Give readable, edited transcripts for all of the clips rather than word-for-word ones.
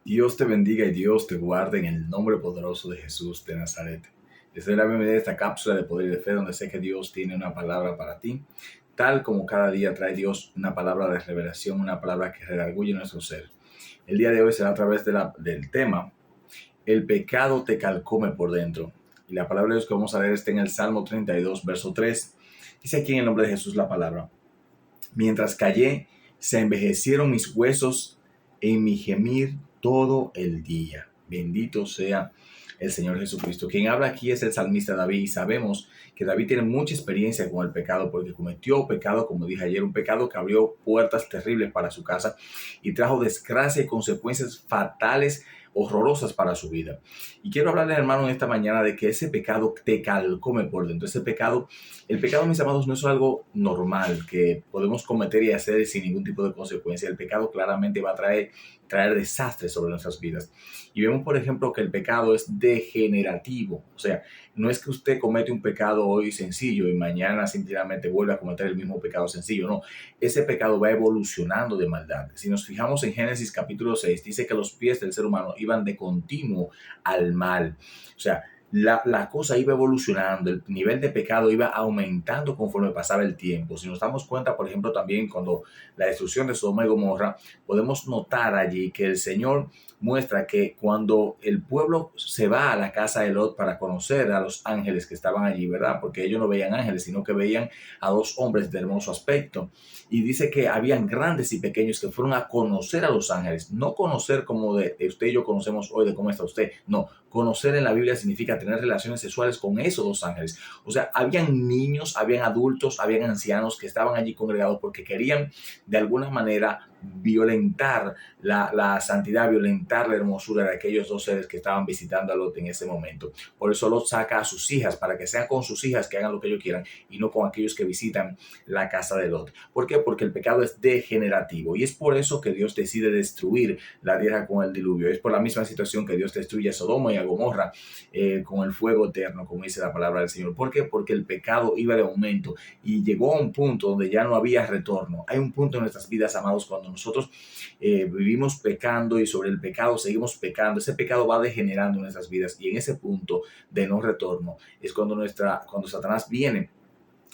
Dios te bendiga y Dios te guarde en el nombre poderoso de Jesús de Nazaret. Les doy la bienvenida a esta cápsula de poder y de fe donde sé que Dios tiene una palabra para ti. Tal como cada día trae Dios una palabra de revelación, una palabra que redarguye nuestro ser. El día de hoy será a través del tema El pecado te calcome por dentro. Y la palabra de Dios que vamos a leer está en el Salmo 32, verso 3. Dice aquí en el nombre de Jesús la palabra. Mientras callé, se envejecieron mis huesos en mi gemir todo el día. Bendito sea el Señor Jesucristo. Quien habla aquí es el salmista David y sabemos que David tiene mucha experiencia con el pecado porque cometió pecado, como dije ayer, un pecado que abrió puertas terribles para su casa y trajo desgracia y consecuencias fatales, horrorosas para su vida. Y quiero hablarles, hermano, en esta mañana de que ese pecado te calcome por dentro. El pecado, mis amados, no es algo normal que podemos cometer y hacer sin ningún tipo de consecuencia. El pecado claramente va a traer desastres sobre nuestras vidas. Y vemos, por ejemplo, que el pecado es degenerativo. O sea, no es que usted comete un pecado hoy sencillo y mañana simplemente vuelve a cometer el mismo pecado sencillo. No, ese pecado va evolucionando de maldad. Si nos fijamos en Génesis capítulo 6, dice que los pies del ser humano iban de continuo al mal. O sea, la cosa iba evolucionando, el nivel de pecado iba aumentando conforme pasaba el tiempo. Si nos damos cuenta, por ejemplo, también cuando la destrucción de Sodoma y Gomorra, podemos notar allí que el Señor muestra que cuando el pueblo se va a la casa de Lot para conocer a los ángeles que estaban allí, ¿verdad? Porque ellos no veían ángeles, sino que veían a dos hombres de hermoso aspecto. Y dice que habían grandes y pequeños que fueron a conocer a los ángeles. No conocer como de usted y yo conocemos hoy de cómo está usted. No, conocer en la Biblia significa tener relaciones sexuales con esos dos ángeles. O sea, habían niños, habían adultos, habían ancianos que estaban allí congregados porque querían de alguna manera violentar la santidad, violentar la hermosura de aquellos dos seres que estaban visitando a Lot en ese momento. Por eso Lot saca a sus hijas para que sean con sus hijas que hagan lo que ellos quieran y no con aquellos que visitan la casa de Lot. ¿Por qué? Porque el pecado es degenerativo y es por eso que Dios decide destruir la tierra con el diluvio. Es por la misma situación que Dios destruye a Sodoma y a Gomorra con el fuego eterno, como dice la palabra del Señor. ¿Por qué? Porque el pecado iba de aumento y llegó a un punto donde ya no había retorno. Hay un punto en nuestras vidas, amados, cuando nosotros vivimos pecando y sobre el pecado seguimos pecando, ese pecado va degenerando en nuestras vidas y en ese punto de no retorno es cuando Satanás viene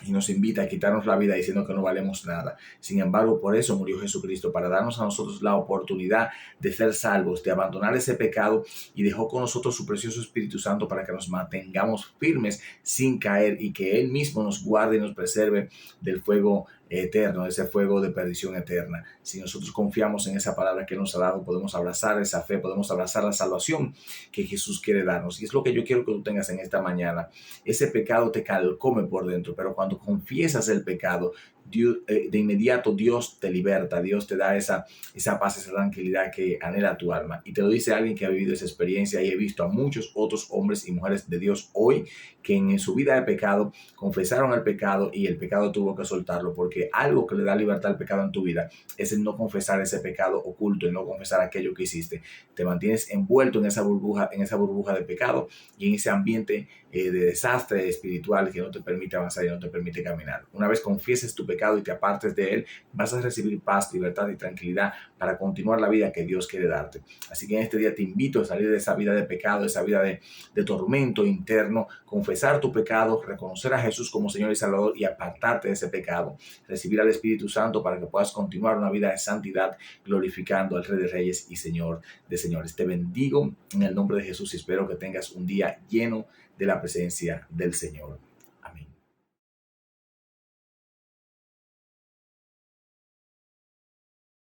y nos invita a quitarnos la vida diciendo que no valemos nada. Sin embargo, por eso murió Jesucristo, para darnos a nosotros la oportunidad de ser salvos, de abandonar ese pecado, y dejó con nosotros su precioso Espíritu Santo para que nos mantengamos firmes sin caer y que Él mismo nos guarde y nos preserve del fuego eterno, ese fuego de perdición eterna. Si nosotros confiamos en esa palabra que Él nos ha dado, podemos abrazar esa fe, podemos abrazar la salvación que Jesús quiere darnos. Y es lo que yo quiero que tú tengas en esta mañana. Ese pecado te calcome por dentro, pero cuando confiesas el pecado, de inmediato Dios te liberta, Dios te da esa paz, esa tranquilidad que anhela tu alma. Y te lo dice alguien que ha vivido esa experiencia, y he visto a muchos otros hombres y mujeres de Dios hoy que en su vida de pecado confesaron el pecado y el pecado tuvo que soltarlo, porque algo que le da libertad al pecado en tu vida es el no confesar ese pecado oculto, el no confesar aquello que hiciste. Te mantienes envuelto en esa burbuja de pecado y en ese ambiente de desastre espiritual que no te permite avanzar y no te permite caminar. Una vez confieses tu pecado y te apartes de él, vas a recibir paz, libertad y tranquilidad para continuar la vida que Dios quiere darte. Así que en este día te invito a salir de esa vida de pecado, de esa vida de tormento interno, confesar tu pecado, reconocer a Jesús como Señor y Salvador y apartarte de ese pecado. Recibir al Espíritu Santo para que puedas continuar una vida de santidad, glorificando al Rey de Reyes y Señor de Señores. Te bendigo en el nombre de Jesús y espero que tengas un día lleno de la presencia del Señor.